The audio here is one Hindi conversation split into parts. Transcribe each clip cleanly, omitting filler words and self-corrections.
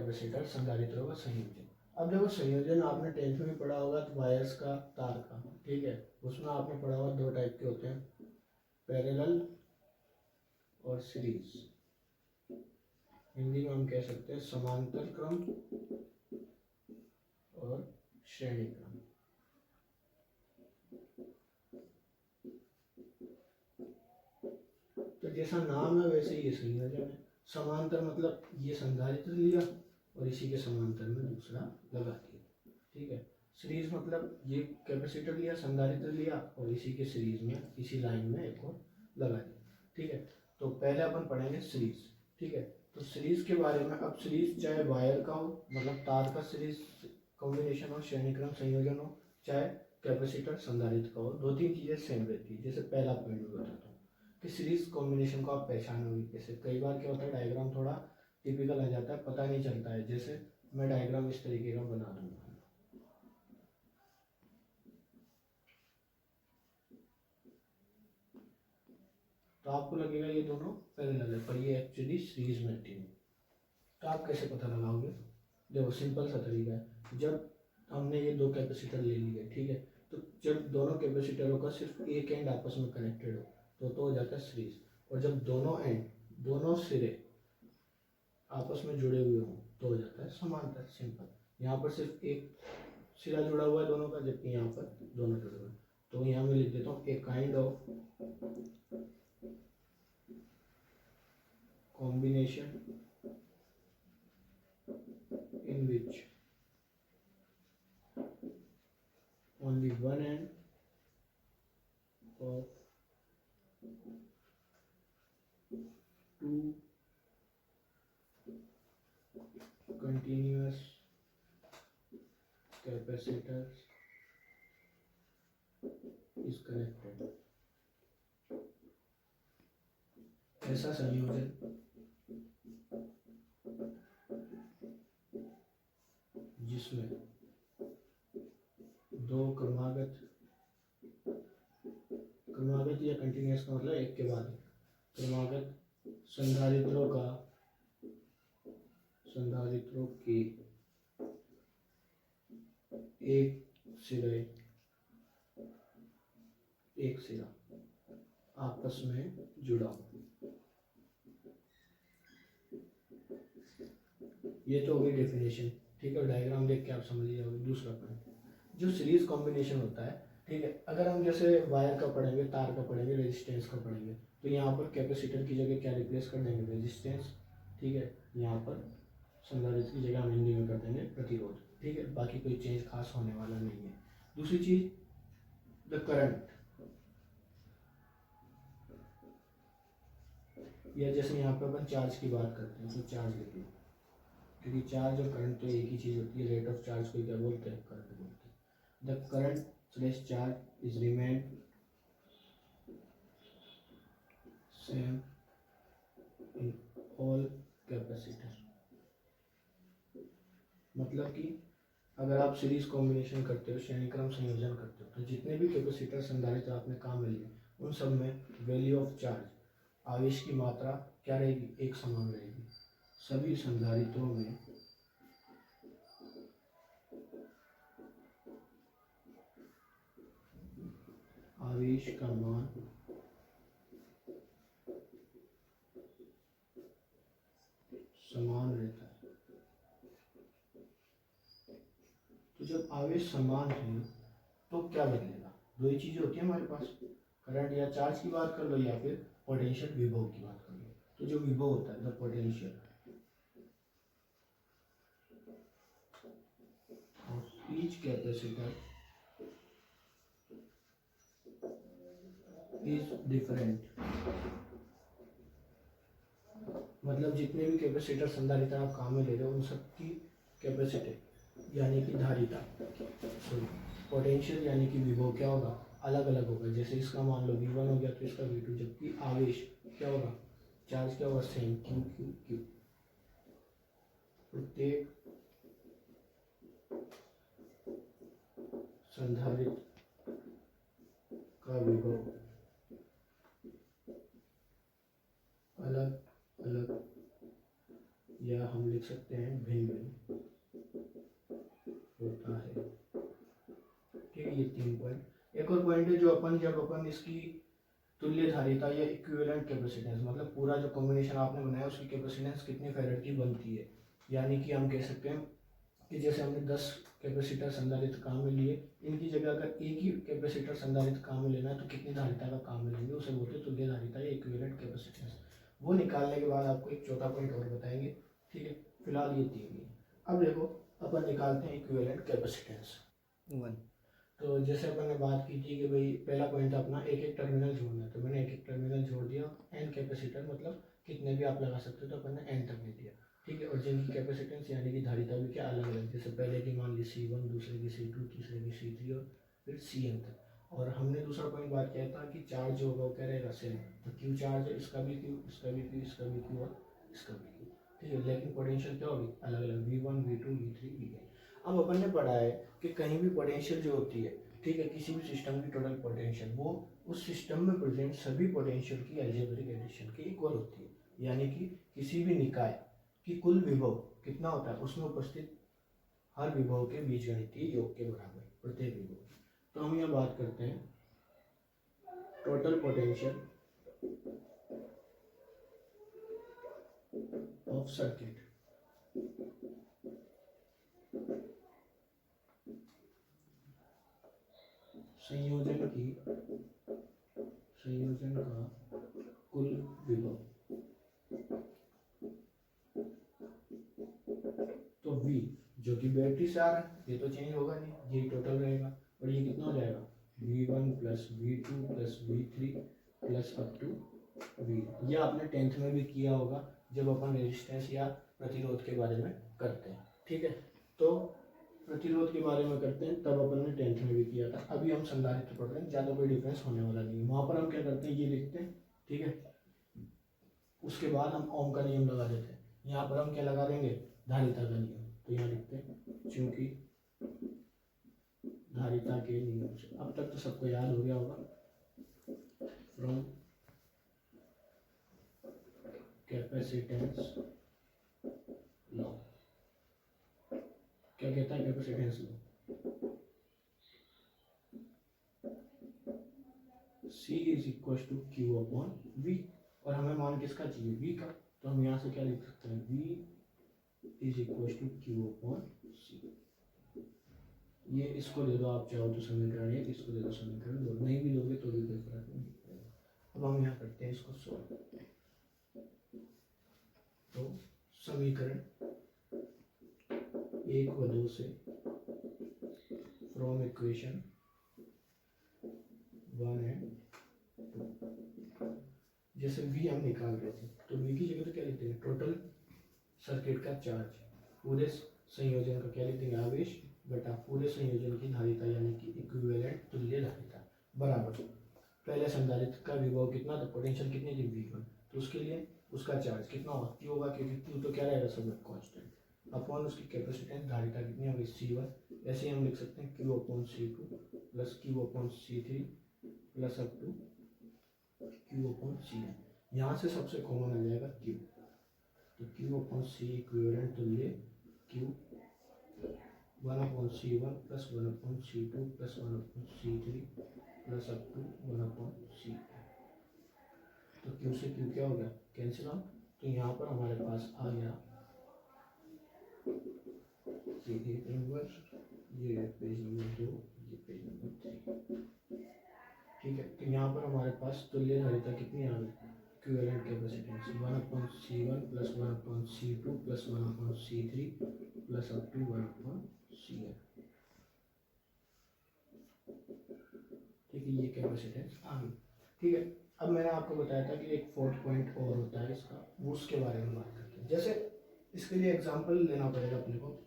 कैपेसिटर संधारित्रों का संयोजन। अब देखो संयोजन आपने 10th में पढ़ा होगा तो वायर्स का, तार का, ठीक है, उसमें आपने पढ़ा होगा दो टाइप के होते हैं, पैरेलल और सीरीज। हिंदी में हम कह सकते हैं समांतर क्रम और श्रेणी क्रम। तो जैसा नाम है वैसे ये संयोजन है। समांतर मतलब ये संधारित्र लिया और इसी के समांतर में दूसरा लगा दिया, ठीक है। सीरीज मतलब ये कैपेसिटर लिया, संधारित्र लिया और इसी के सीरीज में, इसी लाइन में एक और लगा दिया, ठीक है। तो पहले अपन पढ़ेंगे सीरीज, ठीक है। तो सीरीज के बारे में, अब सीरीज चाहे वायर का हो, मतलब तार का सीरीज कॉम्बिनेशन हो, श्रेणी क्रम संयोजन हो, चाहे कैपेसिटर संधारित्र का हो, दो तीन चीजें सेम रहती है। जैसे पहला पॉइंट में बताता हूँ कि सीरीज कॉम्बिनेशन को आप पहचानोगे कैसे। कई बार क्या होता है, डायग्राम थोड़ा टिपिकल आ जाता है, पता नहीं चलता है। जैसे मैं डायग्राम इस तरीके का बना दूंगा, तो आपको लगेगा ये दोनों पैरेलल है, पर ये एक्चुअली सीरीज में है। तो आप कैसे पता लगाओगे? देखो सिंपल सा तरीका है। जब हमने ये दो कैपेसिटर ले लिए, ठीक है, तो जब दोनों कैपेसिटरों का सिर्फ एक एंड आपस में कनेक्टेड हो तो हो जाता है सीरीज। और जब दोनों एंड, दोनों सिरे आपस में जुड़े हुए हों तो हो जाता है समांतर। सिंपल। यहाँ पर सिर्फ एक सिरा जुड़ा हुआ है दोनों का, जबकि यहाँ पर दोनों जुड़े हुए हैं। तो यहाँ मैं लिख देता हूँ a kind of combination in which only one end of two continuous capacitors is connected। ऐसा संयोजन जिसमें दो क्रमागत या कंटिन्यूअस का मतलब एक के बाद क्रमागत संधारित्रों की एक सिरा आपस में जुड़ा हो। ये तो होगी डेफिनेशन, ठीक है। डायग्राम देख के आप समझ जाओगे। दूसरा पॉइंट, जो सीरीज कॉम्बिनेशन होता है, ठीक है, अगर हम जैसे वायर का पढ़ेंगे, तार का पढ़ेंगे, रेजिस्टेंस का पढ़ेंगे, तो यहाँ पर कैपेसिटर की जगह क्या रिप्लेस कर देंगे? रेजिस्टेंस, ठीक है। यहाँ पर संधारित्र की जगह हम हिंदी में कर देंगे प्रतिरोध, ठीक है। बाकी कोई चेंज खास होने वाला नहीं है। दूसरी चीज, द करंट, या जैसे यहाँ पर अपन चार्ज की बात करते हैं तो चार्ज लिख लो, क्योंकि चार्ज और करंट तो एक ही चीज होती है। रेट ऑफ चार्ज को क्या बोलते हैं? करंट बोलते हैं। The current slash charge is remain same in all capacitor. मतलब कि अगर आप सीरीज कॉम्बिनेशन करते हो, श्रेणी क्रम संयोजन करते हो, तो जितने भी कैपेसिटर संधारित्र आपने काम में लिए, उन सब में वैल्यू ऑफ चार्ज, आवेश की मात्रा क्या रहेगी? एक समान रहेगी। सभी संधारित्रों में आवेश का मान समान रहता है। तो जब आवेश समान है तो क्या बदलेगा? दो ही चीजें होती है हमारे पास, करंट या चार्ज की बात कर लो या फिर पोटेंशियल विभव की बात कर लो। तो जो विभव होता है, the potential of each capacitor is different. मतलब जितने भी कैपेसिटर संधारित्र आप काम में ले रहे हो, उन सबकी कैपेसिटी यानी कि धारिता, सॉरी पोटेंशियल यानी कि विभव क्या होगा? अलग अलग होगा। जैसे इसका मान लो V1 हो गया तो इसका V2, जबकि आवेश क्या होगा? चार्ज क्या होगा? Same, Q Q Q। प्रत्येक संधारित्र का विभव अलग अलग, या हम लिख सकते हैं भिन्न भिन्न होता है। ठीक है, ये 3 पॉइंट। एक और पॉइंट है जो जब अपन इसकी तुल्य धारिता या इक्विवेलेंट कैपेसिटेंस, मतलब पूरा जो कॉम्बिनेशन आपने बनाया उसकी कैपेसिटेंस कितनी फैराड की बनती है, यानी कि हम कह सकते हैं कि जैसे हमने 10 कैपेसिटर संधारित्र काम में लिए, इनकी जगह अगर एक ही कैपेसिटर संधारित्र काम में लेना है तो कितनी धारिता का काम में लेंगे, उसे बोलते हैं तुल्य धारिता या इक्विवेलेंट कैपेसिटेंस। वो निकालने के बाद आपको एक चौथा पॉइंट और बताएंगे। ठीक है, फिलहाल ये 3 ही। अब देखो अपन निकालते हैं इक्विवेलेंट कैपेसिटेंस 1। तो जैसे अपन ने बात की थी कि भाई पहला पॉइंट था अपना एक एक टर्मिनल जोड़ना है, तो मैंने एक एक टर्मिनल जोड़ दिया। एन कैपेसिटर मतलब कितने भी आप लगा सकते हो, तो अपन ने एन तक ले दिया। ठीक है, और जिनकी कैपेसिटेंस यानी कि धारिता भी क्या अलग अलग, जैसे पहले की मान ली C1, दूसरे की C2, तीसरे की C3 और फिर Cn तक। और हमने दूसरा पॉइंट बात किया था कि चार्ज जो होगा वो क्या रहेगा, सेम। तो क्यू चार्ज है, इसका भी क्यू, इसका भी क्यू, इसका भी क्यू और इसका भी क्यू। ठीक है, लेकिन पोटेंशियल क्या होगी, अलग अलग, V1, V2, V3, Vn। अब अपन ने पढ़ा है कि कहीं भी पोटेंशियल जो होती है, ठीक है, किसी भी सिस्टम की टोटल पोटेंशियल वो उस सिस्टम में प्रेजेंट सभी पोटेंशियल की अलजेब्रिक एडिशन के इक्वल होती है। यानी कि किसी भी निकाय की कुल विभव कितना होता है, उसमें उपस्थित हर विभव के बीजगणितीय योग के बराबर प्रत्येक विभव। तो हम यहाँ बात करते हैं टोटल पोटेंशियल ऑफ सर्किट। संयोजन का कुल विभव, तो V जो कि बैटरी से आ रहा है, ये तो चेंज होगा नहीं, यही टोटल रहेगा। और ये कितना हो जाएगा, V1 plus V2 plus V3 plus up to V। यह आपने 10th में भी किया होगा जब अपन रेजिस्टेंस या प्रतिरोध के बारे में करते हैं। ठीक है, तो प्रतिरोध के बारे में करते हैं तब अपन ने 10th में भी किया था। अभी हम संधारित्र पढ़ रहे हैं, ज़्यादा कोई डिफरेंस होने वाला नहीं है। वहाँ पर हम क्या करते हैं, ये लिखते हैं। ठीक है, उसके बाद हम ओम का नियम लगा देते हैं। यहाँ पर हम क्या लगा देंगे, धारिता का नियम। तो यहाँ लिखते हैं चूंकि धारिता के नियम से, अब तक तो सबको याद हो गया होगा, फ्रॉम कैपेसिटेंस लॉ। क्या कहता है capacitance law, C is equal to Q upon V। और हमें मान किसका चाहिए, V का। तो हम यहाँ से क्या लिख सकते हैं, V is equal to Q upon C। ये इसको दे दो आप चाहो तो समीकरण 1, इसको दे दो समीकरण 2, नहीं भी दोगे तो भी कोई फर्क नहीं पड़ेगा। अब हम यहाँ करते हैं इसको सॉल्व। तो समीकरण 1 व 2 से फ्रॉम इक्वेशन 1 एंड 2, जैसे V हम निकाल रहे थे तो V की जगह तो क्या लिखते हैं, टोटल सर्किट का चार्ज, पूरे संयोजन का क्या लिखते हैं, आवेश बटा पूरे संयोजन की धारिता यानी कि इक्विवेलेंट तुल्य धारिता बराबर पहले संधारित्र का विभव कितना था, पोटेंशियल कितनी थी V1, तो उसके लिए उसका चार्ज कितना होगा, Q होगा, क्योंकि Q तो क्या रहेगा, सब कांस्टेंट, अपॉन उसकी कैपेसिटेंस धारिता कितनी होगी, C1। ऐसे हम लिख सकते हैं Q upon C2 plus Q upon C3 plus up to Q upon Cn। यहाँ से सबसे कॉमन आ जाएगा Q, तो Q अपॉन C इक्विवेलेंट तुल्य Q 1 upon C1 plus 1 upon C2 plus 1 upon C3 plus up to 1 upon Cn। तो Q से Q क्या हो गया, कैंसिल आउट। तो यहाँ पर हमारे पास आ गया ये एक नंबर, ये पेज नंबर 2, ये पेज नंबर 3। ठीक है, तो यहाँ पर हमारे पास तुल्य धारिता कितनी आ गई, equivalent capacitance 1 upon C1 plus 1 upon C2 plus 1 upon C3 plus up to 1 upon Cn। ठीक है, ये कैपेसिटेंस आ गई। ठीक है, अब मैंने आपको बताया था कि एक 4th पॉइंट और होता है इसका, वो उसके बारे में बात करते हैं। जैसे इसके लिए एग्जांपल लेना पड़ेगा अपने को।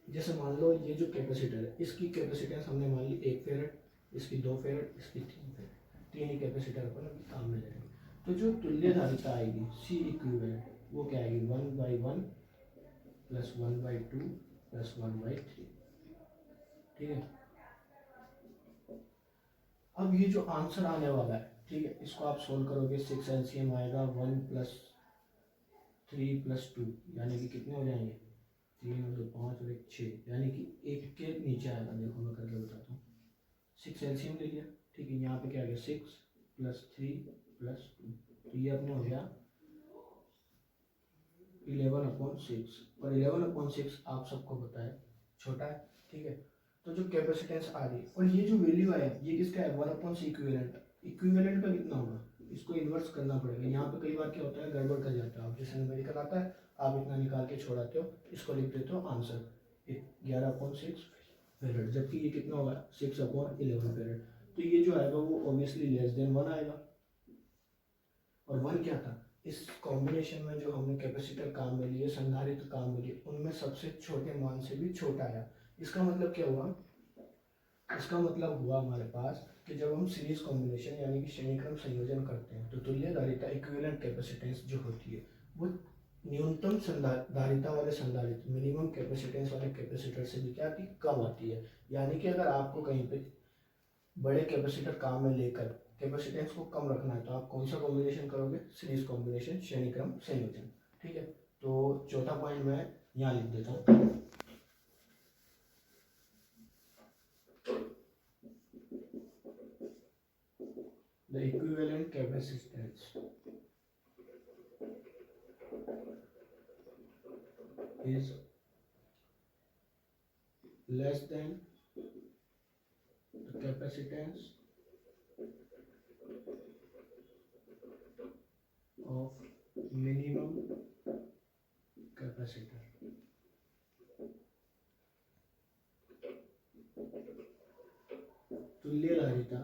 जैसे मान लो ये जो कैपेसिटर है, इसकी कैपेसिटेंस हमने मान ली 1 फेरेड, इसकी 2 फेरेड, इसकी 3 फेरेड, 3 ही कैपेसिटर पर अभी काम में लेंगे। तो जो तुल्य धारिता आएगी C इक्विवेलेंट, वो क्या आएगी, 1/1 प्लस 1/2 प्लस 1/3। ठीक है, अब ये जो आंसर आने वाला है, ठीक है, इसको आप सोल्व करोगे, 6 LCM आएगा 1 प्लस 3 प्लस 2, यानी कि कितने हो जाएंगे, 3 और 2 5 और 1 6, यानी कि 1 के नीचे आएगा। देखो मैं करके बताता हूँ। 6 एलसीएम ले लिया, ठीक है। यहाँ पे क्या आ गया 6 + 3 + 2, तो ये अपने हो गया 11/6, और 11/6 आप सबको पता है छोटा है, ठीक है। तो जो कैपेसिटेंस आ रही है और ये जो वैल्यू आया ये किसका है, 1/c इक्विवेलेंट। इक्विवेलेंट का कितना होगा, इसको इन्वर्स करना पड़ेगा। यहाँ पे कई बार क्या होता है गड़बड़ कर जाता है, आप जैसे न्यूमेरिकल आता है आप इतना निकाल के छोड़ाते हो, इसको लिख देते हो आंसर 11/6 फेरेड, जबकि ये कितना होगा 6/11 फेरेड। तो ये जो आएगा वो ऑब्वियसली लेस देन 1 आएगा। और 1 क्या था, इस कॉम्बिनेशन में जो हमने कैपेसिटर काम में लिए, संधारित्र काम में लिए, उनमें सबसे छोटे मान से भी छोटा आया। इसका मतलब क्या हुआ, इसका मतलब हुआ हमारे पास कि जब हम सीरीज कॉम्बिनेशन यानी कि श्रेणी क्रम संयोजन करते हैं तो तुल्यधारिता इक्विवेलेंट कैपेसिटेंस जो होती है वो न्यूनतम धारिता वाले संधारित्र मिनिमम कैपेसिटेंस वाले कैपेसिटर से भी क्या आती, कम आती है। यानी कि अगर आपको कहीं पे बड़े कैपेसिटर काम में लेकर कैपेसिटेंस को कम रखना है तो आप कौन सा कॉम्बिनेशन करोगे, सीरीज कॉम्बिनेशन श्रेणी क्रम संयोजन, ठीक है। तो चौथा पॉइंट मैं यहाँ लिख देता हूँ। The equivalent capacitance is less than the capacitance of minimum capacitor. तुल्यधारिता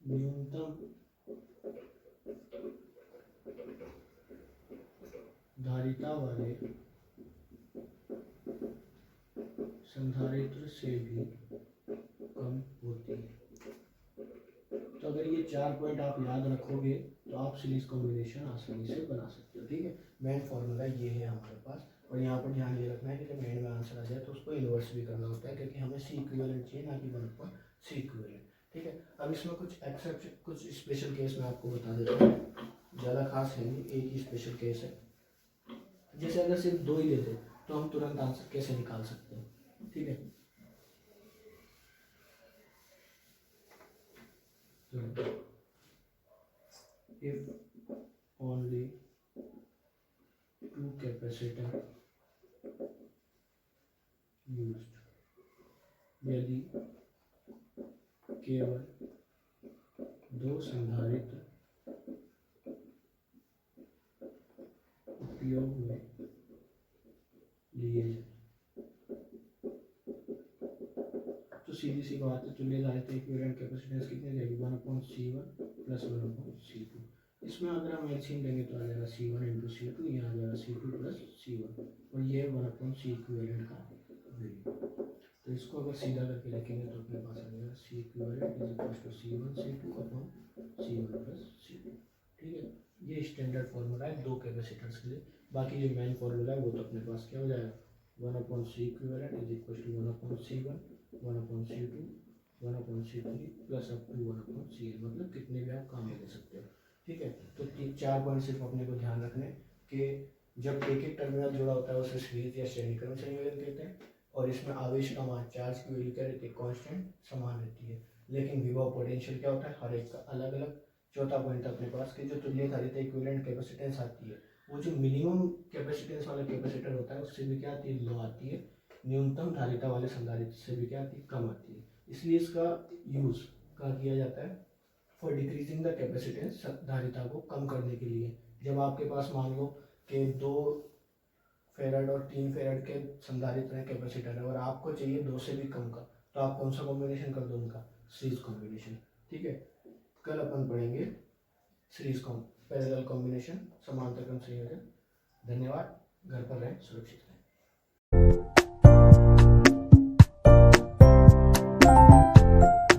न्यूनतम धारिता वाले संधारित्र से भी कम होती है। तो अगर ये 4 पॉइंट आप याद रखोगे तो आप सीरीज कॉम्बिनेशन आसानी से बना सकते हो, ठीक है। मेन फॉर्मूला ये है हमारे पास, और यहाँ पर ध्यान ये रखना है कि जब एंड में आंसर आ जाए तो उसको इन्वर्स भी करना होता है, क्योंकि हमें सी इक्विवेलेंट चाहिए ना कि 1/c इक्विवेलेंट, ठीक है। अब इसमें कुछ एक्सेप्शन, कुछ स्पेशल केस मैं आपको बता देता हूँ, ज़्यादा खास है नहीं, एक ही स्पेशल केस है। जैसे अगर सिर्फ 2 ही देते तो हम तुरंत आंसर कैसे निकाल सकते हैं, ठीक है। If only 2 capacitor used, यदि केवल 2 संधारित्र उपयोग में लिए जाए, तो सीधी सी बात है तुल्यधारिता इक्विवेलेंट कैपेसिटेंस कितनी जाएगी, 1/C1 + 1/C2। इसमें अगर हम एलसीएम लेंगे तो आ जाएगा C1 × C2, यहाँ आ जाएगा C2 + C1, और ये 1/C इक्विवेलेंट का वैल्यू। तो इसको अगर सीधा करके लिखेंगे तो अपने पास आ जाएगा C equivalent = C1 C2/C1 + C2, ठीक है। ये स्टैंडर्ड फार्मूला है 2 कैपेसिटर्स के लिए। बाकी जो मेन फार्मूला है वो तो अपने पास क्या हो जाएगा, 1/C equivalent = 1/C1 1/C2 1/C3 + up to 1/CN, मतलब कितने भी आप काम में ले सकते हो, ठीक है। तो 4 पॉइंट सिर्फ अपने को ध्यान रखने कि जब एक एक टर्मिनल जुड़ा होता है उसे सीरीज या श्रेणी क्रम संयोजन कहते हैं, और इसमें आवेश का मान, चार्ज की वैल्यू क्या रहती है, कांस्टेंट समान रहती है, लेकिन विभव पोटेंशियल क्या होता है हर एक का अलग अलग। चौथा पॉइंट अपने पास कि जो तुल्यधारिता इक्विवेलेंट कैपेसिटेंस आती है वो जो मिनिमम कैपेसिटेंस वाला कैपेसिटर होता है उससे भी क्या आती है, लो आती है। न्यूनतम धारिता वाले संधारित्र से भी क्या आती है, कम आती है। इसलिए इसका यूज कहाँ किया जाता है, फॉर डिक्रीजिंग द कैपेसिटेंस, धारिता को कम करने के लिए। जब आपके पास मान लो कि 2 फेराड और 3 फेराड के संधारित्र हैं, कैपेसिटर है, और आपको चाहिए 2 से भी कम का, तो आप कौन सा कॉम्बिनेशन कर दो उनका, सीरीज कॉम्बिनेशन, ठीक है। कल अपन पढ़ेंगे सीरीज पैरेलल कॉम्बिनेशन, समांतर क्रम संयोजन। धन्यवाद, घर पर रहें सुरक्षित।